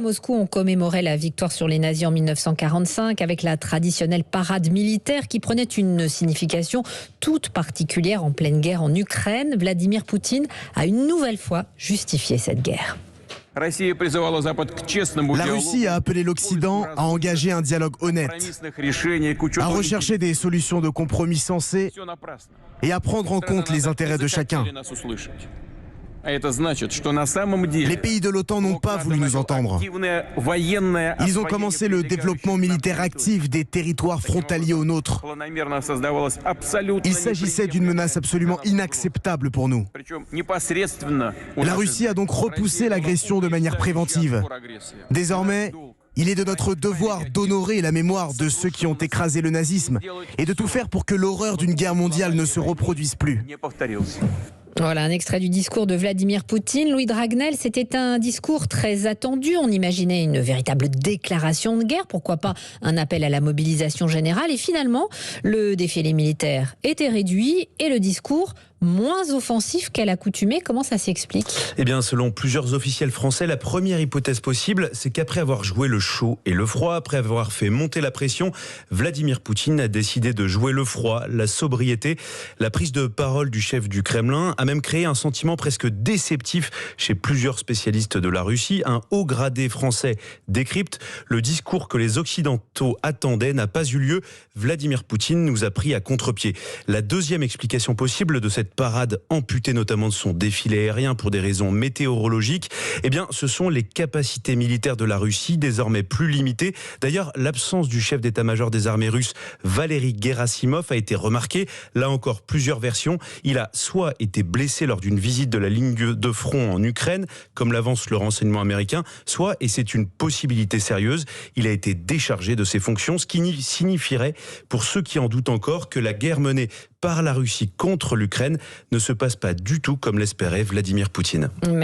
Moscou, on commémorait la victoire sur les nazis en 1945 avec la traditionnelle parade militaire qui prenait une signification toute particulière en pleine guerre en Ukraine. Vladimir Poutine a une nouvelle fois justifié cette guerre. La Russie a appelé l'Occident à engager un dialogue honnête, à rechercher des solutions de compromis sensées et à prendre en compte les intérêts de chacun. Les pays de l'OTAN n'ont pas voulu nous entendre. Ils ont commencé le développement militaire actif des territoires frontaliers aux nôtres. Il s'agissait d'une menace absolument inacceptable pour nous. La Russie a donc repoussé l'agression de manière préventive. Désormais, il est de notre devoir d'honorer la mémoire de ceux qui ont écrasé le nazisme et de tout faire pour que l'horreur d'une guerre mondiale ne se reproduise plus. Voilà un extrait du discours de Vladimir Poutine. Louis Dragnel, c'était un discours très attendu. On imaginait une véritable déclaration de guerre, pourquoi pas un appel à la mobilisation générale. Et finalement, le défilé militaire était réduit et le discours moins offensif qu'à l'accoutumée. Comment ça s'explique ? Eh bien, selon plusieurs officiels français, la première hypothèse possible, c'est qu'après avoir joué le chaud et le froid, après avoir fait monter la pression, Vladimir Poutine a décidé de jouer le froid, la sobriété. La prise de parole du chef du Kremlin a même créé un sentiment presque déceptif chez plusieurs spécialistes de la Russie. Un haut gradé français décrypte: le discours que les Occidentaux attendaient n'a pas eu lieu. Vladimir Poutine nous a pris à contre-pied. La deuxième explication possible de cette parade amputée notamment de son défilé aérien pour des raisons météorologiques, eh bien, ce sont les capacités militaires de la Russie, désormais plus limitées. D'ailleurs, l'absence du chef d'état-major des armées russes, Valery Gerasimov, a été remarquée. Là encore, plusieurs versions. Il a soit été blessé lors d'une visite de la ligne de front en Ukraine, comme l'avance le renseignement américain, soit, et c'est une possibilité sérieuse, il a été déchargé de ses fonctions, ce qui signifierait, pour ceux qui en doutent encore, que la guerre menée par la Russie contre l'Ukraine ne se passe pas du tout comme l'espérait Vladimir Poutine.